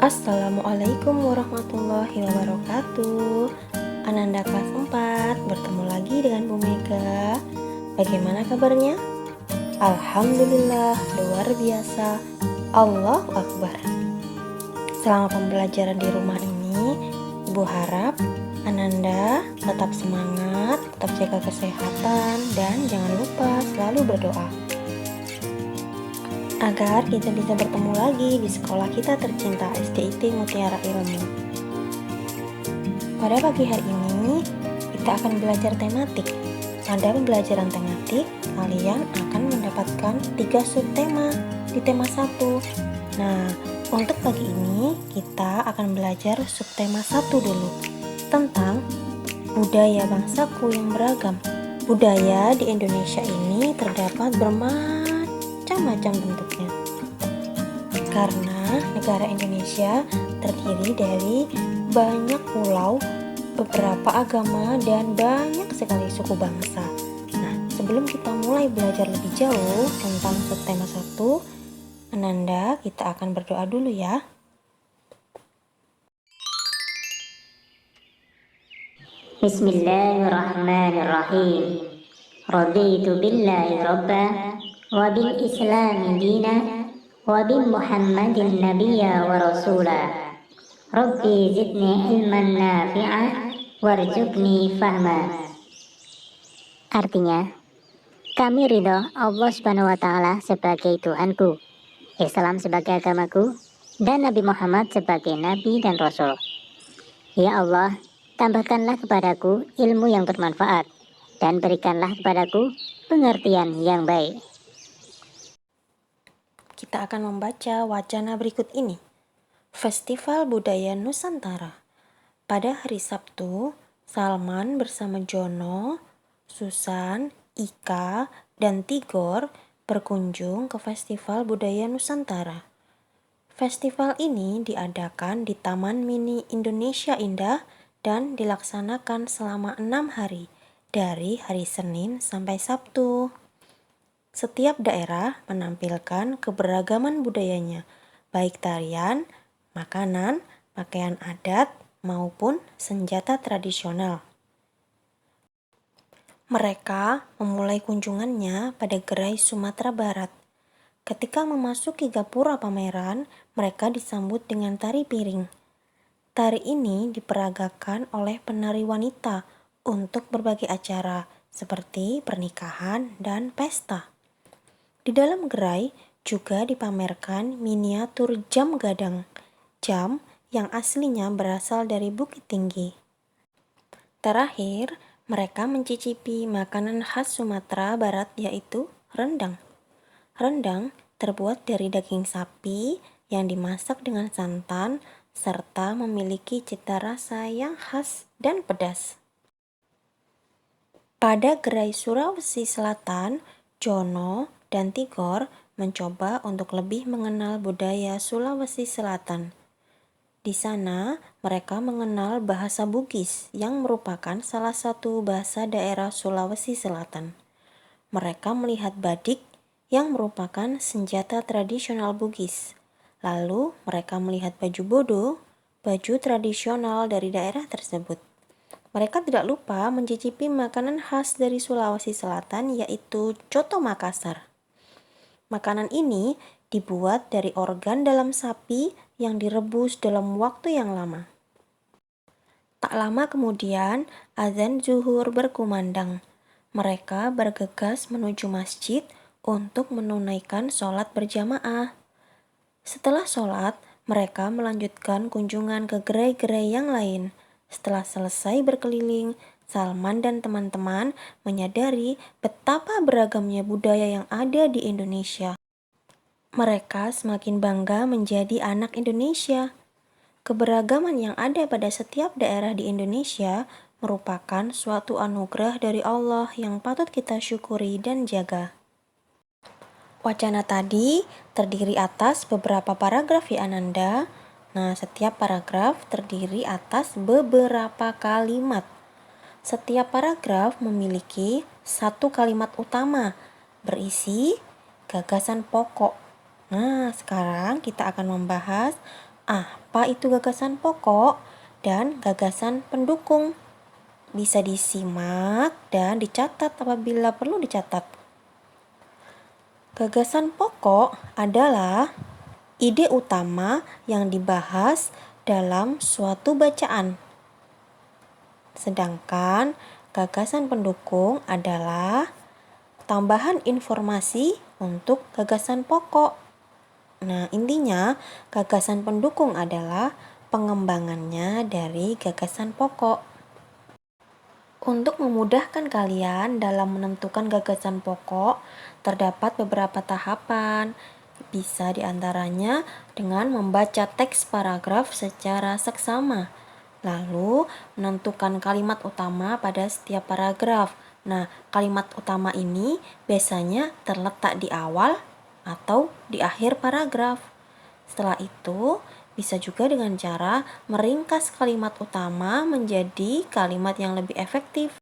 Assalamualaikum warahmatullahi wabarakatuh. Ananda kelas 4 bertemu lagi dengan Bu Mega. Bagaimana kabarnya? Alhamdulillah, luar biasa. Allahu Akbar. Selama pembelajaran di rumah ini, Ibu harap Ananda tetap semangat, tetap jaga kesehatan, dan jangan lupa selalu berdoa agar kita bisa bertemu lagi di sekolah kita tercinta SDIT Mutiara Ilmu. Pada pagi hari ini, kita akan belajar tematik. Pada pembelajaran tematik, kalian akan mendapatkan 3 subtema di tema 1. Nah, untuk pagi ini, kita akan belajar subtema 1 dulu, tentang budaya bangsaku yang beragam. Budaya di Indonesia ini terdapat bermacam-macam bentuknya. Karena negara Indonesia terdiri dari banyak pulau, beberapa agama, dan banyak sekali suku bangsa. Nah, sebelum kita mulai belajar lebih jauh tentang subtema 1, Ananda, kita akan berdoa dulu ya. Bismillahirrahmanirrahim. Raditu billahi rabba wa bil islami dina wa bi muhammadin nabiyya wa rasula. Rabbi zidni ilman nafi'ah warzuqni fahma. Artinya, kami ridho Allah Subhanahu wa taala sebagai Tuhanku, Islam sebagai agamaku, dan Nabi Muhammad sebagai nabi dan rasul. Ya Allah, tambahkanlah kepadaku ilmu yang bermanfaat, dan berikanlah kepadaku pengertian yang baik. Kita akan membaca wacana berikut ini. Festival Budaya Nusantara. Pada hari Sabtu, Salman bersama Jono, Susan, Ika, dan Tigor berkunjung ke Festival Budaya Nusantara. Festival ini diadakan di Taman Mini Indonesia Indah dan dilaksanakan selama 6 hari, dari hari Senin sampai Sabtu. Setiap daerah menampilkan keberagaman budayanya, baik tarian, makanan, pakaian adat, maupun senjata tradisional. Mereka memulai kunjungannya pada gerai Sumatera Barat. Ketika memasuki gapura pameran, mereka disambut dengan tari piring. Tari ini diperagakan oleh penari wanita untuk berbagai acara, seperti pernikahan dan pesta. Di dalam gerai juga dipamerkan miniatur jam gadang, jam yang aslinya berasal dari Bukit Tinggi. Terakhir, mereka mencicipi makanan khas Sumatera Barat, yaitu rendang. Rendang terbuat dari daging sapi yang dimasak dengan santan serta memiliki cita rasa yang khas dan pedas. Pada gerai Sulawesi Selatan, Jono dan Tigor mencoba untuk lebih mengenal budaya Sulawesi Selatan. Di sana, mereka mengenal bahasa Bugis yang merupakan salah satu bahasa daerah Sulawesi Selatan. Mereka melihat badik yang merupakan senjata tradisional Bugis. Lalu, mereka melihat baju bodo, baju tradisional dari daerah tersebut. Mereka tidak lupa mencicipi makanan khas dari Sulawesi Selatan, yaitu coto Makassar. Makanan ini dibuat dari organ dalam sapi yang direbus dalam waktu yang lama. Tak lama kemudian, azan zuhur berkumandang. Mereka bergegas menuju masjid untuk menunaikan sholat berjamaah. Setelah sholat, mereka melanjutkan kunjungan ke gerai-gerai yang lain. Setelah selesai berkeliling, Salman dan teman-teman menyadari betapa beragamnya budaya yang ada di Indonesia. Mereka semakin bangga menjadi anak Indonesia. Keberagaman yang ada pada setiap daerah di Indonesia merupakan suatu anugerah dari Allah yang patut kita syukuri dan jaga. Wacana tadi terdiri atas beberapa paragraf ya Ananda. Nah, setiap paragraf terdiri atas beberapa kalimat. Setiap paragraf memiliki satu kalimat utama berisi gagasan pokok. Nah, sekarang kita akan membahas apa itu gagasan pokok dan gagasan pendukung. Bisa disimak dan dicatat apabila perlu dicatat. Gagasan pokok adalah ide utama yang dibahas dalam suatu bacaan. Sedangkan gagasan pendukung adalah tambahan informasi untuk gagasan pokok. Nah, intinya gagasan pendukung adalah pengembangannya dari gagasan pokok. Untuk memudahkan kalian dalam menentukan gagasan pokok, terdapat beberapa tahapan. Bisa diantaranya dengan membaca teks paragraf secara seksama, lalu menentukan kalimat utama pada setiap paragraf. Nah, kalimat utama ini biasanya terletak di awal atau di akhir paragraf. Setelah itu, bisa juga dengan cara meringkas kalimat utama menjadi kalimat yang lebih efektif.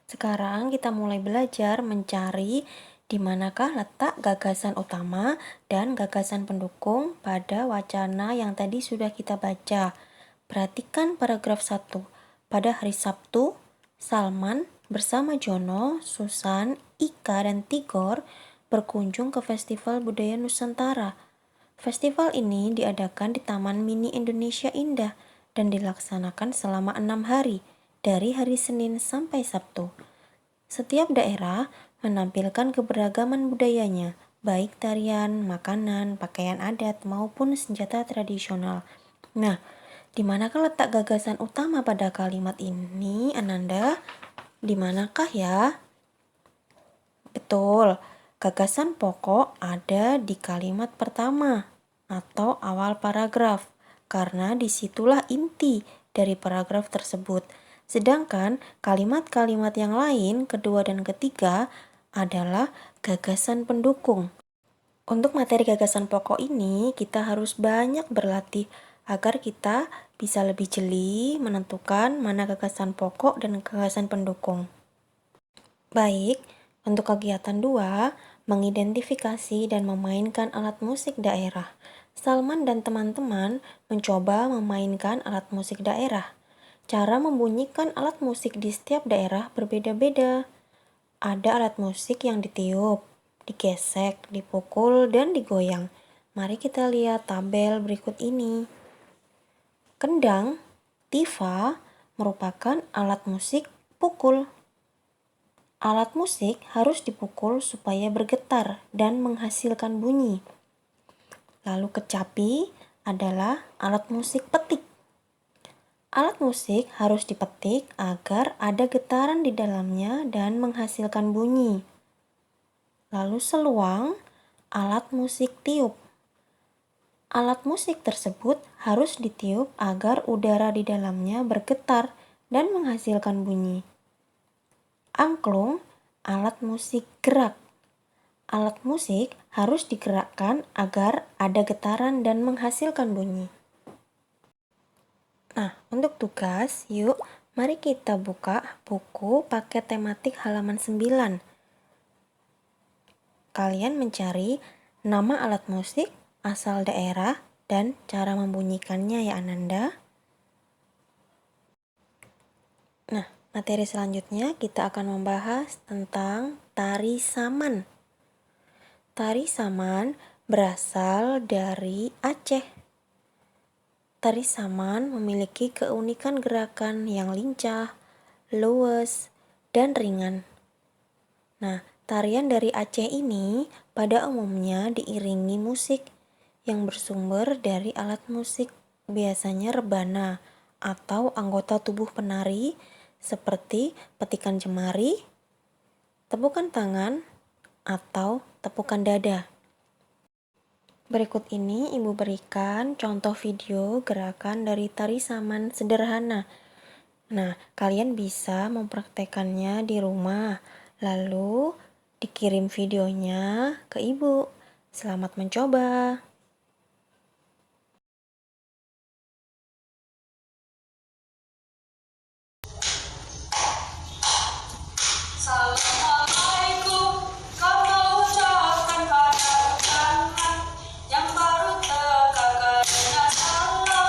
Sekarang kita mulai belajar mencari di manakah letak gagasan utama dan gagasan pendukung pada wacana yang tadi sudah kita baca. Perhatikan paragraf 1. Pada hari Sabtu, Salman bersama Jono, Susan, Ika, dan Tigor berkunjung ke Festival Budaya Nusantara. Festival ini diadakan di Taman Mini Indonesia Indah dan dilaksanakan selama 6 hari, dari hari Senin sampai Sabtu. Setiap daerah menampilkan keberagaman budayanya, baik tarian, makanan, pakaian adat, maupun senjata tradisional. Nah, di manakah letak gagasan utama pada kalimat ini, Ananda? Di manakah ya? Betul, gagasan pokok ada di kalimat pertama atau awal paragraf, karena disitulah inti dari paragraf tersebut. Sedangkan kalimat-kalimat yang lain, kedua dan ketiga, adalah gagasan pendukung. Untuk materi gagasan pokok ini, kita harus banyak berlatih agar kita bisa lebih jeli menentukan mana gagasan pokok dan gagasan pendukung. Baik, untuk kegiatan 2, mengidentifikasi dan memainkan alat musik daerah. Salman dan teman-teman mencoba memainkan alat musik daerah. Cara membunyikan alat musik di setiap daerah berbeda-beda. Ada alat musik yang ditiup, digesek, dipukul, dan digoyang. Mari kita lihat tabel berikut ini. Kendang, tifa, merupakan alat musik pukul. Alat musik harus dipukul supaya bergetar dan menghasilkan bunyi. Lalu kecapi adalah alat musik petik. Alat musik harus dipetik agar ada getaran di dalamnya dan menghasilkan bunyi. Lalu seluang, alat musik tiup. Alat musik tersebut harus ditiup agar udara di dalamnya bergetar dan menghasilkan bunyi. Angklung, alat musik gerak. Alat musik harus digerakkan agar ada getaran dan menghasilkan bunyi. Nah, untuk tugas, yuk mari kita buka buku paket tematik halaman 9. Kalian mencari nama alat musik, asal daerah, dan cara membunyikannya ya Ananda. Nah, materi selanjutnya kita akan membahas tentang tari saman. Tari saman berasal dari Aceh. Tari saman memiliki keunikan gerakan yang lincah, luwes, dan ringan. Nah, tarian dari Aceh ini pada umumnya diiringi musik yang bersumber dari alat musik, biasanya rebana atau anggota tubuh penari seperti petikan jemari, tepukan tangan, atau tepukan dada. Berikut ini Ibu berikan contoh video gerakan dari tari saman sederhana. Nah, kalian bisa mempraktekannya di rumah, lalu dikirim videonya ke Ibu. Selamat mencoba. Assalamualaikum, kau mau ucapkan pada Tuhan yang baru tegakkan dengan salam.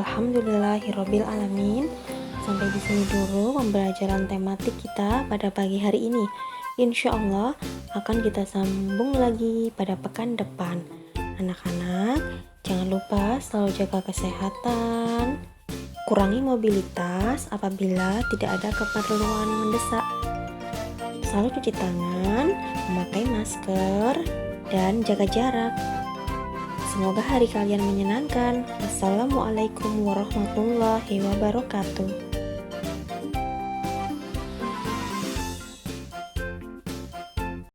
Alhamdulillahirabbil alamin. Sampai di sini dulu pembelajaran tematik kita pada pagi hari ini. Insya Allah akan kita sambung lagi pada pekan depan. Anak-anak, jangan lupa selalu jaga kesehatan, kurangi mobilitas apabila tidak ada keperluan mendesak. Selalu cuci tangan, memakai masker, dan jaga jarak. Semoga hari kalian menyenangkan. Wassalamualaikum warahmatullahi wabarakatuh.